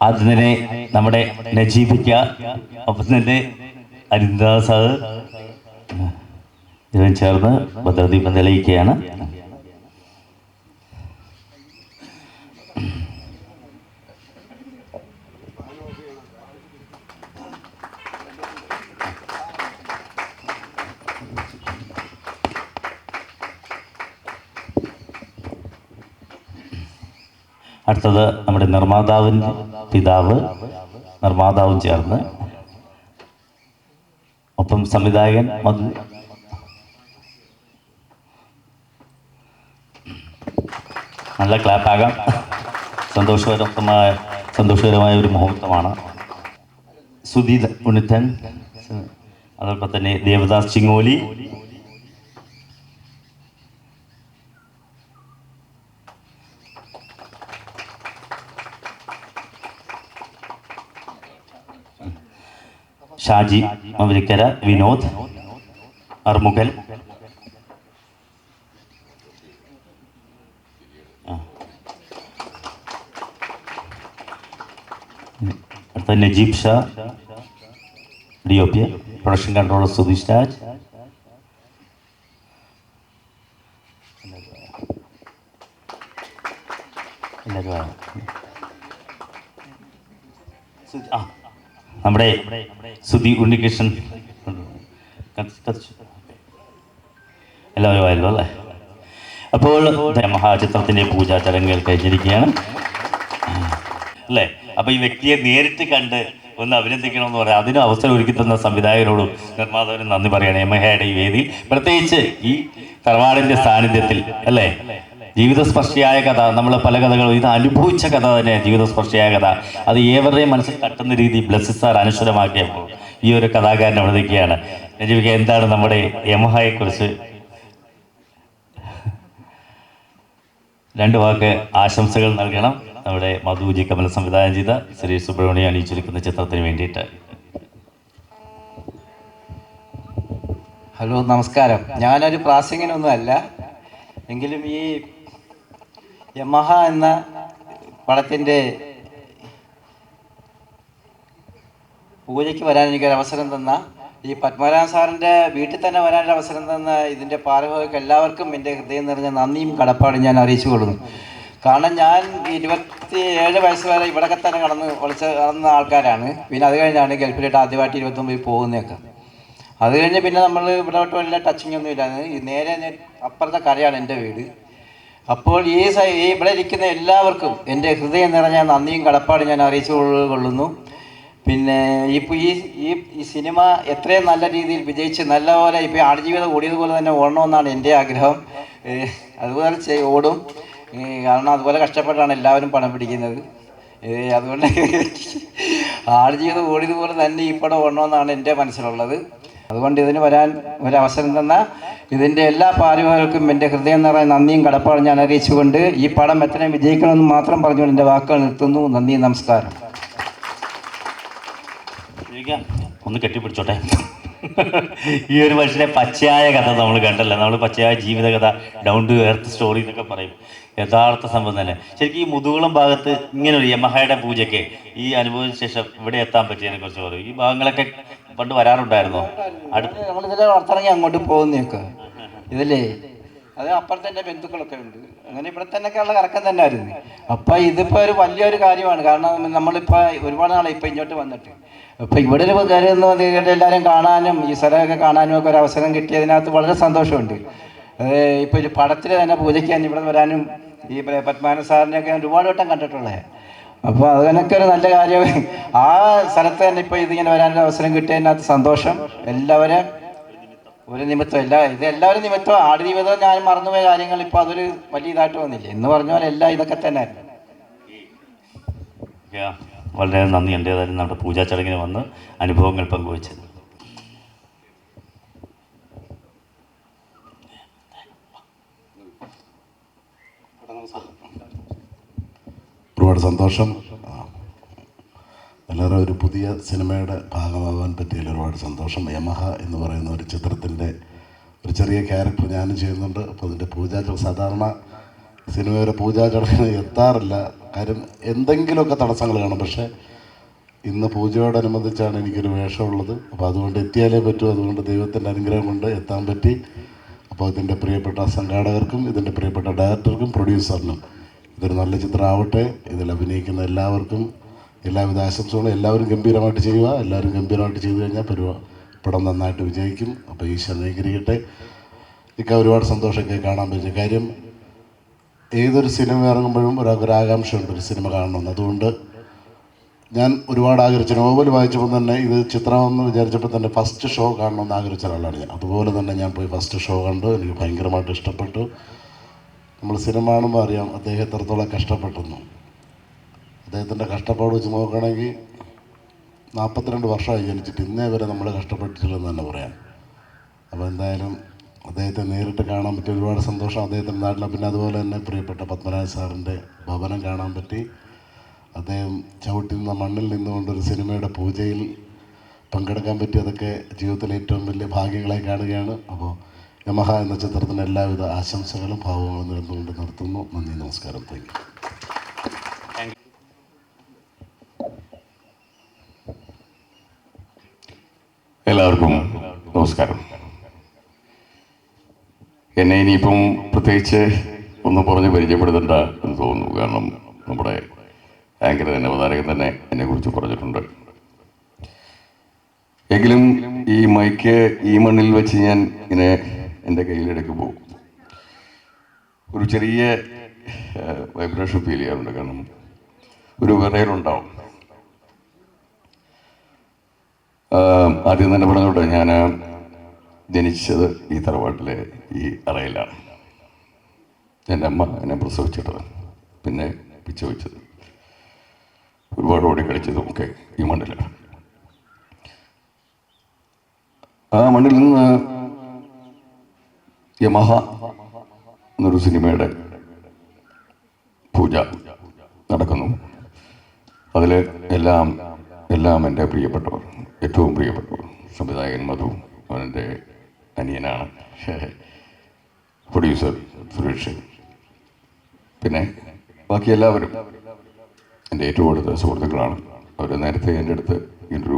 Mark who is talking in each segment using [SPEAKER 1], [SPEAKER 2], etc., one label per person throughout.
[SPEAKER 1] ആദ്യം തന്നെ നമ്മുടെ നജീബിക്ക, ഒപ്പം തന്നെ അരിന്ദാസ് ഇതിനും ചേർന്ന് ഭദ്രദീപം തെളിയിക്കുകയാണ്. അടുത്തത് നമ്മുടെ നിർമ്മാതാവിൻ്റെ പിതാവ്, നിർമ്മാതാവും ചേർന്ന്, ഒപ്പം സംവിധായകൻ മധു. നല്ല ക്ലാപ്പാകാം. സന്തോഷകരമായ ഒരു മുഹൂർത്തമാണ്. സുധി ഉണ്ണിത്തൻ, അതോടൊപ്പം തന്നെ ദേവദാസ് ചിങ്ങോലി, ഷാജി മവരിക്കര, വിനോദ് അർമുഖൽ, അടുത്ത Najeeb Shah, DOP, production controller Sudheesh Raj, നമ്മുടെ സുധി ഉണ്ണികൃഷ്ണൻ, എല്ലാവരും ആയല്ലോ അല്ലേ. അപ്പോൾ മഹാചിത്രത്തിൻ്റെ പൂജാ ചടങ്ങുകൾ കഴിഞ്ഞിരിക്കുകയാണ് അല്ലേ. അപ്പോൾ ഈ വ്യക്തിയെ നേരിട്ട് കണ്ട് ഒന്ന് അഭിനന്ദിക്കണമെന്ന് പറയാം. അതിനും അവസരം ഒരുക്കി തന്ന സംവിധായകരോടും നിർമ്മാതാവിനും നന്ദി പറയണം. യമഹയുടെ ഈ വേദിയിൽ, പ്രത്യേകിച്ച് ഈ തറവാടിൻ്റെ സാന്നിധ്യത്തിൽ അല്ലേ. ജീവിതസ്പർശിയായ കഥ, നമ്മൾ പല കഥകളും, ഇത് അനുഭവിച്ച കഥ തന്നെ ജീവിതസ്പർശിയായ കഥ. അത് ഏവരുടെയും മനസ്സിൽ തട്ടുന്ന രീതി ബ്ലസ്സി സാർ അനശ്വരമാക്കിയപ്പോൾ ഈ ഒരു കഥാകാരൻ അവിടെ നിൽക്കുകയാണ്. നജീബിക്ക, എന്താണ് നമ്മുടെ യമഹയെക്കുറിച്ച് രണ്ട് വാക്ക് ആശംസകൾ നൽകണം നമ്മുടെ മധുജി കമൽ സംവിധാനം ചെയ്ത ശ്രീ സുബ്രഹ്മണ്യം അണിയിച്ചൊരുക്കുന്ന ചിത്രത്തിന് വേണ്ടിയിട്ട്.
[SPEAKER 2] ഹലോ, നമസ്കാരം. ഞാനൊരു പ്രാസംഗികനൊന്നും അല്ല, എങ്കിലും ഈ യമഹ എന്ന പടത്തിൻ്റെ പൂജയ്ക്ക് വരാൻ എനിക്കൊരു അവസരം തന്ന, ഈ പത്മനാഭൻ സാറിൻ്റെ വീട്ടിൽ തന്നെ വരാനൊരു അവസരം തന്ന ഇതിൻ്റെ പാരഭവർക്ക് എല്ലാവർക്കും എൻ്റെ ഹൃദയം നിറഞ്ഞ നന്ദിയും കടപ്പാടും ഞാൻ അറിയിച്ചു കൊള്ളുന്നു. കാരണം ഞാൻ 27 വയസ്സ് വരെ ഇവിടെയൊക്കെ തന്നെ നടന്ന ആൾക്കാരാണ്. പിന്നെ അത് കഴിഞ്ഞാണ് ഗൾഫിലോട്ട് ആദ്യമായിട്ട് 29 പോകുന്നതൊക്കെ. അത് കഴിഞ്ഞ് പിന്നെ നമ്മൾ ഇവിടോട്ട് വല്ല ടച്ചിങ് ഒന്നും ഇല്ലാന്ന്. നേരെ അപ്പുറത്തെ കരയാണ് എൻ്റെ വീട്. അപ്പോൾ ഈ ഇവിടെ ഇരിക്കുന്ന എല്ലാവർക്കും എൻ്റെ ഹൃദയം നിറഞ്ഞ നന്ദിയും കടപ്പാടും ഞാൻ അറിയിച്ചു കൊള്ളുന്നു. പിന്നെ ഇപ്പോൾ ഈ സിനിമ എത്രയും നല്ല രീതിയിൽ വിജയിച്ച് നല്ലപോലെ ഇപ്പോൾ ആടുജീവിതം ഓടിയതുപോലെ തന്നെ ഓടണമെന്നാണ് എൻ്റെ ആഗ്രഹം. അതുപോലെ ഓടും. കാരണം അതുപോലെ കഷ്ടപ്പെട്ടാണ് എല്ലാവരും പണം പിടിക്കുന്നത്. അതുകൊണ്ട് ആടുജീവിതം ഓടിയതുപോലെ തന്നെ ഈ പടം ഓടണമെന്നാണ് എൻ്റെ മനസ്സിലുള്ളത്. അതുകൊണ്ട് ഇതിന് വരാൻ ഒരവസരം തന്ന ഇതിൻ്റെ എല്ലാ പാരിവാർക്കും എൻ്റെ ഹൃദയം നിറഞ്ഞ നന്ദിയും കടപ്പാടും ഞാൻ അറിയിച്ചുകൊണ്ട് ഈ പടം എത്രയും വിജയിക്കണമെന്ന് മാത്രം പറഞ്ഞുകൊണ്ട് എൻ്റെ വാക്കുകൾ നിർത്തുന്നു. നന്ദി, നമസ്കാരം.
[SPEAKER 1] ഒന്ന് കെട്ടിപ്പിടിച്ചോട്ടെ. ഈ ഒരു മനുഷ്യനെ പച്ചയായ കഥ നമ്മൾ കണ്ടല്ലോ. നമ്മൾ പച്ചയായ ജീവിതകഥ, ഡൗൺ ടു എർത്ത് സ്റ്റോറി എന്നൊക്കെ പറയും. യഥാർത്ഥ സംഭവം തന്നെ. ശരിക്കും ഈ മുതുകുളം ഭാഗത്ത് ഇങ്ങനെ ഒരു യമഹയുടെ പൂജയ്ക്ക് ഈ അനുഭവത്തിന് ശേഷം ഇവിടെ എത്താൻ പറ്റിയതിനെ കുറിച്ച് പറയും. ഈ ഭാഗങ്ങളൊക്കെ പണ്ട് വരാറുണ്ടായിരുന്നോ?
[SPEAKER 2] ഞങ്ങളിതിലെ പുറത്തിറങ്ങി അങ്ങോട്ട് പോകുന്നേക്കെ ഇതില്ലേ. അത് അപ്പുറത്തെ എൻ്റെ ബന്ധുക്കളൊക്കെ ഉണ്ട്. അങ്ങനെ ഇവിടെ തന്നെയൊക്കെ ഉള്ള കറക്കം തന്നെ ആയിരുന്നു. അപ്പം ഇതിപ്പോൾ ഒരു വലിയൊരു കാര്യമാണ്. കാരണം നമ്മളിപ്പോൾ ഒരുപാട് നാളെ ഇപ്പം ഇങ്ങോട്ട് വന്നിട്ട് അപ്പോൾ ഇവിടെ ഒരു കാര്യം എന്ന് എല്ലാവരും കാണാനും ഈ സ്ഥലമൊക്കെ കാണാനും ഒക്കെ ഒരു അവസരം കിട്ടിയതിനകത്ത് വളരെ സന്തോഷമുണ്ട്. ഇപ്പോൾ ഒരു പടത്തിൽ തന്നെ പൂജയ്ക്ക് തന്നെ ഇവിടെ വരാനും ഈ പത്മനാഭൻ സാറിനെയൊക്കെ ഒരുപാട് വട്ടം കണ്ടിട്ടുള്ളത്. അപ്പോൾ അതിനൊക്കെ ഒരു നല്ല കാര്യം. ആ സ്ഥലത്ത് തന്നെ ഇപ്പോൾ ഇതിങ്ങനെ വരാനൊരു അവസരം കിട്ടിയതിനകത്ത് സന്തോഷം. എല്ലാവരും ഒരു നിമിത്തം ഇത് എല്ലാവരും നിമിത്തം. ആടുജീവിതം ഞാൻ മറന്നുപോയ കാര്യങ്ങൾ ഇപ്പോൾ അതൊരു വലിയ ഇതായിട്ട് വന്നില്ല എന്ന് പറഞ്ഞ പോലെ എല്ലാം ഇതൊക്കെ തന്നെ ആയിരുന്നു.
[SPEAKER 1] വളരെ നന്ദി. എൻ്റേതായാലും നമ്മുടെ പൂജാ ചടങ്ങിന് വന്ന് അനുഭവങ്ങൾ പങ്കുവച്ചത്.
[SPEAKER 3] ഒരുപാട് സന്തോഷം. എല്ലാവരും ഒരു പുതിയ സിനിമയുടെ ഭാഗമാകാൻ പറ്റിയതിൽ ഒരുപാട് സന്തോഷം. യമഹ എന്ന് പറയുന്ന ഒരു ചിത്രത്തിൻ്റെ ഒരു ചെറിയ ക്യാരക്ടർ ഞാനും ചെയ്യുന്നുണ്ട്. അപ്പോൾ അതിൻ്റെ സാധാരണ സിനിമയുടെ പൂജാ ചടങ്ങിന് എത്താറില്ല. കാര്യം എന്തെങ്കിലുമൊക്കെ തടസ്സങ്ങൾ കാണും. പക്ഷേ ഇന്ന് പൂജയോടനുബന്ധിച്ചാണ് എനിക്കൊരു വേഷമുള്ളത്. അപ്പോൾ അതുകൊണ്ട് എത്തിയാലേ പറ്റൂ. അതുകൊണ്ട് ദൈവത്തിൻ്റെ അനുഗ്രഹം കൊണ്ട് എത്താൻ പറ്റി. അപ്പോൾ ഇതിൻ്റെ പ്രിയപ്പെട്ട സംഘാടകർക്കും ഇതിൻ്റെ പ്രിയപ്പെട്ട ഡയറക്ടർക്കും പ്രൊഡ്യൂസറിനും ഇതൊരു നല്ല ചിത്രമാവട്ടെ. ഇതിൽ അഭിനയിക്കുന്ന എല്ലാവർക്കും എല്ലാവിധ ആശംസകളും. എല്ലാവരും ഗംഭീരമായിട്ട് ചെയ്യുക. എല്ലാവരും ഗംഭീരമായിട്ട് ചെയ്തു കഴിഞ്ഞാൽ പടം നന്നായിട്ട് വിജയിക്കും. അപ്പോൾ ഈശ്വരൻ അനുഗ്രഹിക്കട്ടെ. ഇതൊക്കെ ഒരുപാട് സന്തോഷമൊക്കെ കാണാൻ പറ്റിയ കാര്യം. ഏതൊരു സിനിമ ഇറങ്ങുമ്പോഴും ഒരാകാംക്ഷയുണ്ട് ഒരു സിനിമ കാണണമെന്ന്. അതുകൊണ്ട് ഞാൻ ഒരുപാട് ആഗ്രഹിച്ചു. നോവൽ വായിച്ചപ്പോൾ തന്നെ ഇത് ചിത്രമെന്ന് വിചാരിച്ചപ്പോൾ തന്നെ ഫസ്റ്റ് ഷോ കാണണമെന്ന് ആഗ്രഹിച്ച ഒരാളാണ് ഞാൻ. അതുപോലെ തന്നെ ഞാൻ പോയി ഫസ്റ്റ് ഷോ കണ്ടു. എനിക്ക് ഭയങ്കരമായിട്ട് ഇഷ്ടപ്പെട്ടു. നമ്മൾ സിനിമ കാണുമ്പോൾ അറിയാം അദ്ദേഹം എത്രത്തോളം കഷ്ടപ്പെട്ടെന്നു. അദ്ദേഹത്തിൻ്റെ കഷ്ടപ്പാട് വെച്ച് നോക്കുകയാണെങ്കിൽ 42 വർഷമായി ജനിച്ചിട്ട് ഇന്നേ വരെ നമ്മൾ കഷ്ടപ്പെട്ടിട്ടില്ലെന്ന് തന്നെ പറയാം. അപ്പോൾ എന്തായാലും അദ്ദേഹത്തെ നേരിട്ട് കാണാൻ പറ്റി, ഒരുപാട് സന്തോഷം. അദ്ദേഹത്തിൻ്റെ നാട്ടിലാണ്. പിന്നെ അതുപോലെ തന്നെ പ്രിയപ്പെട്ട പത്മനാഭൻ സാറിൻ്റെ ഭവനം കാണാൻ പറ്റി. അദ്ദേഹം ചവിട്ടി നിന്ന മണ്ണിൽ നിന്നുകൊണ്ടൊരു സിനിമയുടെ പൂജയിൽ പങ്കെടുക്കാൻ പറ്റി. അതൊക്കെ ജീവിതത്തിലെ ഏറ്റവും വലിയ ഭാഗ്യങ്ങളായി കാണുകയാണ്. അപ്പോൾ യമഹ എന്ന ചിത്രത്തിന് എല്ലാവിധ ആശംസകളും ഭാവങ്ങളും നേർന്നുകൊണ്ട് നിർത്തുന്നു. നന്ദി, നമസ്കാരം. Thank you.
[SPEAKER 4] എല്ലാവർക്കും നമസ്കാരം. എന്നെ ഇനിയിപ്പം പ്രത്യേകിച്ച് ഒന്ന് പറഞ്ഞ് പരിചയപ്പെടുത്തണ്ട എന്ന് തോന്നുന്നു. കാരണം നമ്മുടെ ആങ്കർ തന്നെ, അവതാരകൻ തന്നെ എന്നെക്കുറിച്ച് പറഞ്ഞിട്ടുണ്ട്. എങ്കിലും ഈ മൈക്ക് ഈ മണ്ണിൽ വെച്ച് ഞാൻ ഇങ്ങനെ എൻ്റെ കയ്യിലെടുക്കുമ്പോൾ ഒരു ചെറിയ വൈബ്രേഷൻ ഫീൽ ചെയ്യാറുണ്ട്. കാരണം ഒരു വിറയലുണ്ടാവും. ആദ്യം തന്നെ പറഞ്ഞോട്ടെ, ഞാൻ ജനിച്ചത് ഈ തറവാട്ടിലെ ഈ അറയിലാണ്. എൻ്റെ അമ്മ എന്നെ പ്രസവിച്ചിട്ടത്, പിന്നെ പിച്ച വെച്ചത്, ഒരുപാട് ഓടി കളിച്ചതും ഒക്കെ ഈ മണ്ണിലാണ്. ആ മണ്ണിൽ നിന്ന് യമഹ എന്നൊരു സിനിമയുടെ പൂജ നടക്കുന്നു. അതിൽ എല്ലാം എൻ്റെ പ്രിയപ്പെട്ടവർ, ഏറ്റവും പ്രിയപ്പെട്ടവർ. സംവിധായകൻ മധു, അവനെൻ്റെ അനിയനാണ്. പ്രൊഡ്യൂസർ സുരേഷ്, പിന്നെ ബാക്കി എല്ലാവരും എൻ്റെ ഏറ്റവും അടുത്ത സുഹൃത്തുക്കളാണ്. അവർ നേരത്തെ എൻ്റെ അടുത്ത് ഇങ്ങനൊരു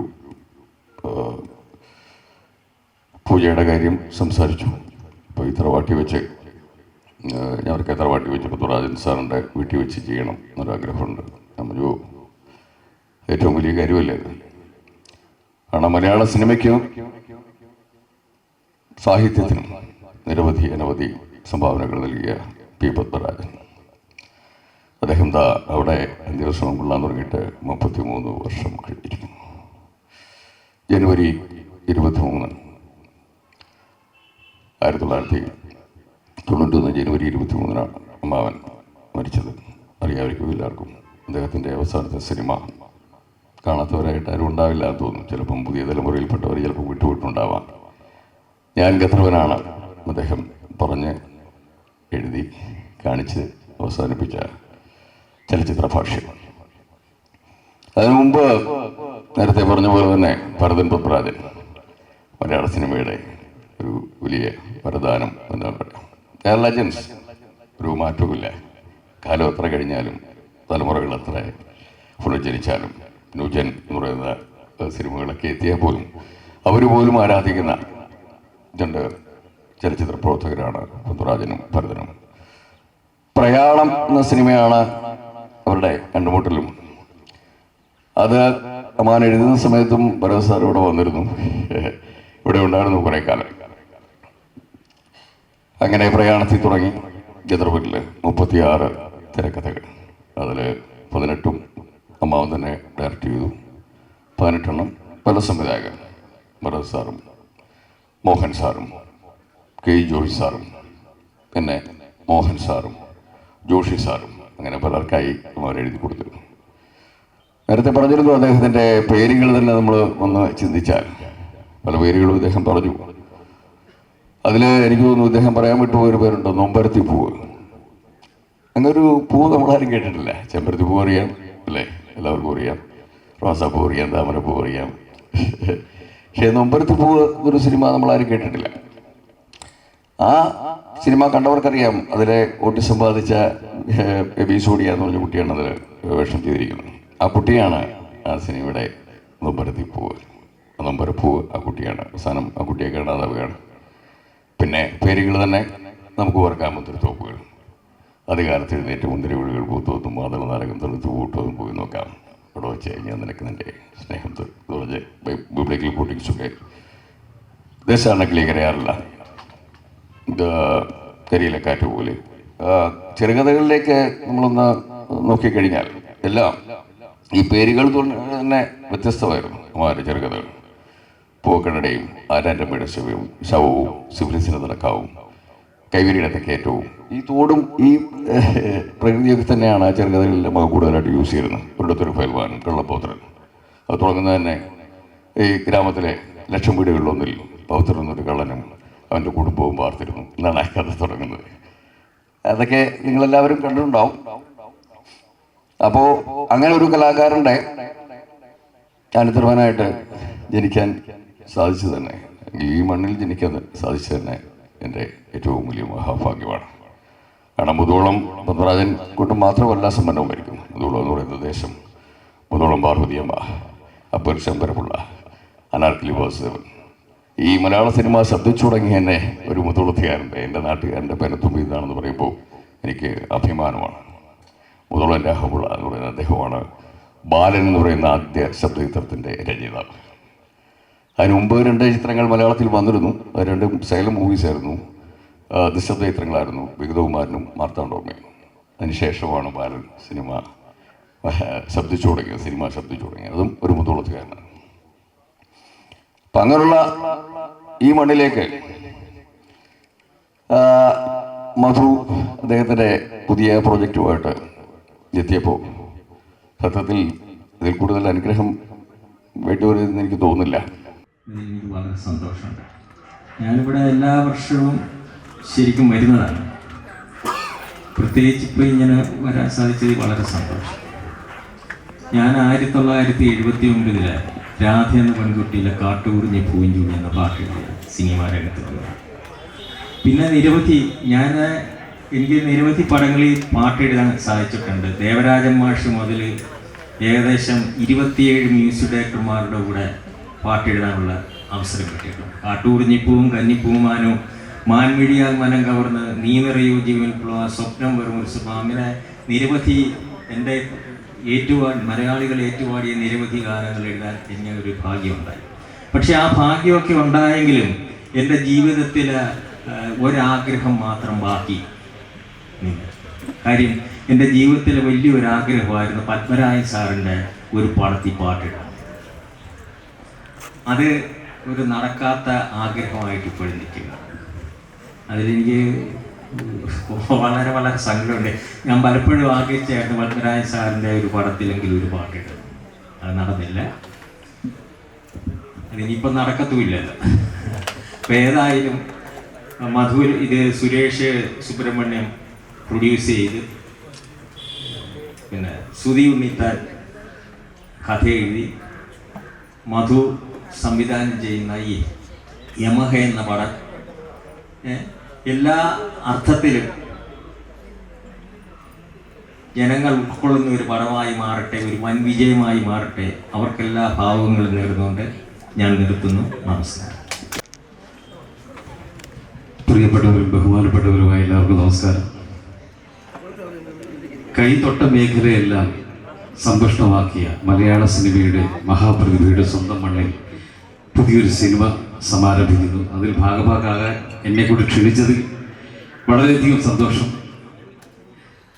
[SPEAKER 4] പൂജയുടെ കാര്യം സംസാരിച്ചു. അപ്പോൾ ഈ തറവാട്ടി വെച്ച് ഞങ്ങൾക്ക് തറവാട്ടി വെച്ച് പത്മരാജൻ സാറിൻ്റെ വീട്ടിൽ വെച്ച് ചെയ്യണം എന്നൊരാഗ്രഹമുണ്ട്. നമ്മളൊരു ഏറ്റവും വലിയ കാര്യമല്ലേ ഇത്. കാരണം മലയാള സിനിമയ്ക്കും സാഹിത്യത്തിനും അനവധി സംഭാവനകൾ നൽകിയ പി പത്മരാജൻ. അദ്ദേഹം അവിടെ ദിവസം കൊള്ളാൻ തുടങ്ങിയിട്ട് 33 വർഷം കഴിഞ്ഞിരിക്കുന്നു. ജനുവരി 23 1991 ജനുവരി 23 അമ്മാവൻ മരിച്ചത്. അറിയാമായിരിക്കും എല്ലാവർക്കും. അദ്ദേഹത്തിൻ്റെ അവസാനത്തെ സിനിമ കാണാത്തവരായിട്ട് ആരും ഉണ്ടാവില്ല എന്ന് തോന്നുന്നു. ചിലപ്പം പുതിയ തലമുറയിൽപ്പെട്ടവർ ചിലപ്പോൾ വിട്ടുപോയിട്ടുണ്ടാവാം. ഞാൻ ഗന്ധർവനാണ് അദ്ദേഹം പറഞ്ഞ് എഴുതി കാണിച്ച് അവസാനിപ്പിച്ച ചലച്ചിത്ര ഭാഷ്യം. അതിനു മുമ്പ് നേരത്തെ പറഞ്ഞ പോലെ തന്നെ ഭരതൻ പത്മരാജൻ മലയാള സിനിമയുടെ ഒരു വലിയ വരദാനം എന്നാണ് പറയാം. കേരള ലെജൻസ്, ഒരു മാറ്റവുമില്ല. കാലം എത്ര കഴിഞ്ഞാലും തലമുറകൾ എത്ര പുനർജനിച്ചാലും ന്യൂജൻ എന്ന് പറയുന്ന സിനിമകളൊക്കെ എത്തിയാൽ പോലും അവർ പോലും ആരാധിക്കുന്ന രണ്ട് ചലച്ചിത്ര പ്രവർത്തകരാണ് പത്മരാജനും ഭരതനും. പ്രയാണം എന്ന സിനിമയാണ് അവരുടെ കണ്ടുമുട്ടലും. അത് അമ്മാൻ എഴുതുന്ന സമയത്തും ഭരത് സാർ ഇവിടെ വന്നിരുന്നു, ഇവിടെ ഉണ്ടായിരുന്നു കുറേ കാലം. അങ്ങനെ പ്രയാണത്തിൽ തുടങ്ങി ഗന്ധർവ്വരിൽ 36 തിരക്കഥകൾ. അതിൽ 18 അമ്മാവൻ തന്നെ ഡയറക്റ്റ് ചെയ്തു. 18 പല സംവിധായകർ, ഭരത് സാറും മോഹൻ സാറും കെ ജോഷി സാറും പിന്നെ മോഹൻ സാറും ജോഷി സാറും അങ്ങനെ പലർക്കായി അവർ എഴുതി കൊടുത്തിരുന്നു. നേരത്തെ പറഞ്ഞിരുന്നു അദ്ദേഹത്തിൻ്റെ പേരുകൾ തന്നെ നമ്മൾ ഒന്ന് ചിന്തിച്ചാൽ പല പേരുകളും ഇദ്ദേഹം പറഞ്ഞു. അതിൽ എനിക്ക് തോന്നുന്നു ഇദ്ദേഹം പറയാൻ വിട്ടുപോയൊരു പേരുണ്ട്, നൊമ്പരത്തി പൂവ്. അങ്ങനൊരു പൂവ് നമ്മളാരും കേട്ടിട്ടില്ല. ചെമ്പരത്തി പൂവ് അറിയാം അല്ലേ, എല്ലാവർക്കും അറിയാം. റോസാപ്പൂ അറിയാം, താമരപ്പൂ അറിയാം. പക്ഷേ നൊമ്പരത്തി പൂവ് ഒരു സിനിമ നമ്മളാരും കേട്ടിട്ടില്ല. ആ സിനിമ കണ്ടവർക്കറിയാം അതിലെ ഓട്ടിസം ബാധിച്ച എബിസോഡിയ എന്ന് പറഞ്ഞ കുട്ടിയാണ് അതിൽ വേഷം ചെയ്തിരിക്കുന്നത്. ആ കുട്ടിയാണ് ആ സിനിമയുടെ നൊമ്പരത്തിപ്പൂവ്. നൊമ്പരപ്പൂവ് ആ കുട്ടിയാണ്. അവസാനം ആ കുട്ടിയെ കാണാതാവുകയാണ്. പിന്നെ പേരുകൾ തന്നെ നമുക്ക് ഓർക്കാൻ പറ്റുന്ന തോപ്പുകൾ. അധികാരത്തിൽ എഴുന്നേറ്റ് മുന്തിരി വീടുകൾ പൂത്തോത്തും മാതള നാരകം തെളുത്ത് പൂട്ടോതും പോയി നോക്കാം. അവിടെ വെച്ച് ഞാൻ നിനക്ക് നിൻ്റെ സ്നേഹം പറഞ്ഞ് ബിബ്ലിക്കൽ കോട്ടിങ്സൊക്കെ ദേശാണക്കിലേ കരയാറില്ല, കരിയിലെ കാറ്റ് പോലെ. ചെറുകഥകളിലേക്ക് നമ്മളൊന്ന് നോക്കിക്കഴിഞ്ഞാൽ എല്ലാം ഈ പേരുകൾ തന്നെ വ്യത്യസ്തമായിരുന്നു. അവരുടെ ചെറുകഥകൾ പൂക്കണ്ണടയും ആരാൻ്റമ്മയുടെ ശവവും സിഫിലിസിന് നടക്കാവും കൈവരിയുടെ തെക്കേറ്റവും ഈ തോടും ഈ പ്രകൃതിയൊക്കെ തന്നെയാണ് ആ ചെറുകഥകളിൽ നമുക്ക് കൂടുതലായിട്ട് യൂസ് ചെയ്യുന്നത്. ഒരിടത്തൊരു ഫയൽവാനും കള്ളപ്പോത്രൻ അത് തുടങ്ങുന്നത് തന്നെ ഈ ഗ്രാമത്തിലെ ലക്ഷം വീടുകളിലൊന്നിൽ പൗത്രൻ എന്നൊരു കള്ളനും അവൻ്റെ കുടുംബവും പാർത്തിരുന്നു എന്നാണ് ആ കഥ തുടങ്ങുന്നത്. അതൊക്കെ നിങ്ങളെല്ലാവരും കണ്ടിട്ടുണ്ടാവും. അപ്പോൾ അങ്ങനെ ഒരു കലാകാരൻ്റെ ചാരിത്രവാനായിട്ട് ജനിക്കാൻ സാധിച്ചു തന്നെ, ഈ മണ്ണിൽ ജനിക്കാൻ സാധിച്ചു തന്നെ എൻ്റെ ഏറ്റവും വലിയ മഹാഭാഗ്യമാണ്. കാരണം മുതോളം പത്മരാജൻ കൊണ്ട് മാത്രമല്ല സമ്പന്നമായിരിക്കും. മുതോളം എന്ന് പറയുന്ന ദേശം, മുതോളം പാർവതിയമ്മ, അപ്പർ ശങ്കരപിള്ള, അനാർക്കലി വാസുദേവൻ, ഈ മലയാള സിനിമ ശബ്ദിച്ചു തുടങ്ങി എന്നെ ഒരു മുതോളത്തുകാരൻ്റെ എൻ്റെ നാട്ടുകാരൻ്റെ പെനത്തുമ്പി ഇതാണെന്ന് പറയുമ്പോൾ എനിക്ക് അഭിമാനമാണ്. മുതോളം രാഘവപിള്ള എന്ന് പറയുന്ന അദ്ദേഹമാണ് ബാലൻ എന്ന് പറയുന്ന ആദ്യ ശബ്ദചിത്രത്തിൻ്റെ രചയിതാവ്. അതിന് മുമ്പ് 2 ചിത്രങ്ങൾ മലയാളത്തിൽ വന്നിരുന്നു. അത് 2 സൈലം മൂവീസായിരുന്നു, നിശബ്ദ ചിത്രങ്ങളായിരുന്നു, വിഗതകുമാരനും മാർത്താണ്ഡോമയും. അതിനുശേഷമാണ് ബാലൻ സിനിമ ശബ്ദിച്ചു തുടങ്ങിയത്, സിനിമ ശബ്ദിച്ചു തുടങ്ങിയത്. അതും ഒരു മുതോളത്തുകാരനാണ്. അപ്പം അങ്ങനെയുള്ള ഈ മണ്ണിലേക്ക് മധു അദ്ദേഹത്തിൻ്റെ പുതിയ പ്രോജക്റ്റുമായിട്ട് എത്തിയപ്പോൾ സത്യത്തിൽ ഇതിൽ കൂടുതൽ അനുഗ്രഹം വേണ്ടി വരുമെന്ന് എനിക്ക് തോന്നുന്നില്ല.
[SPEAKER 5] എനിക്ക് വളരെ സന്തോഷമുണ്ട്. ഞാനിവിടെ എല്ലാ വർഷവും ശരിക്കും വരുന്നതാണ്. പ്രത്യേകിച്ച് ഇപ്പോൾ ഇങ്ങനെ വരാൻ സാധിച്ചത് വളരെ സന്തോഷം. ഞാൻ 1979 രാധ എന്ന പെൺകുട്ടിയിലെ കാട്ടുകുറിഞ്ഞ് പൂഞ്ചുണി എന്ന പാട്ട് സിനിമാ രംഗത്ത് വന്നത്. പിന്നെ എനിക്ക് നിരവധി പടങ്ങളിൽ പാട്ടെഴുതാൻ സാധിച്ചിട്ടുണ്ട്. ദേവരാജൻ മാഷ് മുതൽ ഏകദേശം 27 മ്യൂസിക് ഡയറക്ടർമാരുടെ കൂടെ പാട്ടെഴുതാനുള്ള അവസരം കിട്ടിയിട്ടുണ്ട്. കാട്ടുകുറിഞ്ഞിപ്പൂവും കന്നിപ്പൂമാനും മാൻമിഴിയാൽ മനം കവർന്ന് നീ നിറയൂ ജീവൻ പുള സ്വപ്നം വെറും ഒരു സ്വപ്നം, അങ്ങനെ നിരവധി എൻ്റെ മലയാളികൾ ഏറ്റുപാടിയ നിരവധി ഗാനങ്ങൾ എഴുതാൻ എനിക്ക് ഒരു ഭാഗ്യമുണ്ടായി. പക്ഷെ ആ ഭാഗ്യമൊക്കെ ഉണ്ടായെങ്കിലും എൻ്റെ ജീവിതത്തിൽ ഒരാഗ്രഹം മാത്രം ബാക്കി നിന്നു. കാര്യം എൻ്റെ ജീവിതത്തിലെ വലിയൊരാഗ്രഹമായിരുന്നു പത്മരാജൻ സാറിൻ്റെ ഒരു പടത്തിൽ പാട്ടിടാൻ. അത് ഒരു നടക്കാത്ത ആഗ്രഹമായിട്ട് ഇപ്പോഴും നിൽക്കുക. അതിലെനിക്ക് വളരെ വളരെ സങ്കടമുണ്ട്. ഞാൻ പലപ്പോഴും ആഗ്രഹിച്ചായിരുന്നു പത്മരാജൻ സാറിൻ്റെ ഒരു പടത്തിലെങ്കിലും ഒരു പാട്ടിടും. അത് നടന്നില്ല. അതിനിപ്പം നടക്കത്തുമില്ലല്ലോ. അപ്പം ഏതായാലും ഇത് സുരേഷ് സുബ്രഹ്മണ്യം പ്രൊഡ്യൂസ് ചെയ്ത് പിന്നെ സുധി ഉണ്ണിത്താൻ കഥ എഴുതി മധു സംവിധാനം ചെയ്യുന്ന ഈ യമഹ എന്ന പടം എല്ലാ അർത്ഥത്തിലും ജനങ്ങൾ ഉൾക്കൊള്ളുന്ന ഒരു പടമായി മാറട്ടെ, ഒരു വൻ വിജയമായി മാറട്ടെ. അവർക്കെല്ലാ ഭാവങ്ങളും നേർന്നുകൊണ്ട് ഞാൻ നിർത്തുന്നു. നമസ്കാരം.
[SPEAKER 6] പ്രിയപ്പെട്ടവരും ബഹുമാനപ്പെട്ടവരുമായ എല്ലാവർക്കും നമസ്കാരം. കൈതൊട്ട മേഖലയെല്ലാം സമ്പുഷ്ടമാക്കിയ മലയാള സിനിമയുടെ മഹാപ്രതിഭയുടെ സ്വന്തം മണ്ണിൽ പുതിയൊരു സിനിമ സമാരംഭിക്കുന്നു. അതിൽ ഭാഗഭാക്കാകാൻ എന്നെ കൂടി ക്ഷണിച്ചതിൽ വളരെയധികം സന്തോഷം.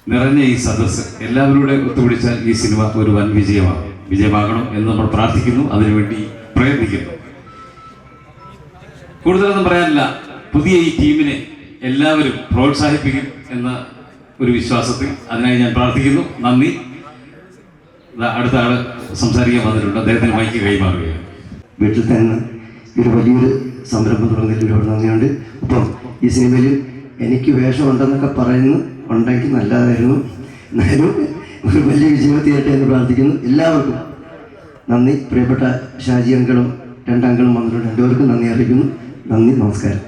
[SPEAKER 6] നിറഞ്ഞ ഈ സദസ്സ് എല്ലാവരുടെ ഒത്തുപിടിച്ചാൽ ഈ സിനിമ ഒരു വൻ വിജയമാകണം എന്ന് നമ്മൾ പ്രാർത്ഥിക്കുന്നു, അതിനുവേണ്ടി പ്രയത്നിക്കുന്നു. കൂടുതലൊന്നും പറയാനില്ല. പുതിയ ഈ ടീമിനെ എല്ലാവരും പ്രോത്സാഹിപ്പിക്കും എന്ന ഒരു വിശ്വാസത്തിൽ അതിനായി ഞാൻ പ്രാർത്ഥിക്കുന്നു. നന്ദി. അടുത്ത ആള് സംസാരിക്കാൻ വന്നിട്ടുണ്ട്. അദ്ദേഹത്തിന് മൈക്ക് കൈമാറുകയാണ്.
[SPEAKER 7] വീട്ടിൽ തന്നെ ഒരു വലിയൊരു സംരംഭം തുടങ്ങുന്നതിൽ ഒരുപാട് നന്ദിയുണ്ട്. അപ്പം ഈ സിനിമയിൽ എനിക്ക് വേഷമുണ്ടെന്നൊക്കെ ഉണ്ടെങ്കിൽ നല്ലതായിരുന്നു. എന്നാലും ഒരു വലിയ വിജയവത്തിയായിട്ട് എന്ന് പ്രാർത്ഥിക്കുന്നു. എല്ലാവർക്കും നന്ദി. പ്രിയപ്പെട്ട ഷാജി അങ്കിളും 2 അങ്കിളും വന്നിട്ടുണ്ട്. 2 പേർക്കും നന്ദി അറിയിക്കുന്നു. നന്ദി, നമസ്കാരം.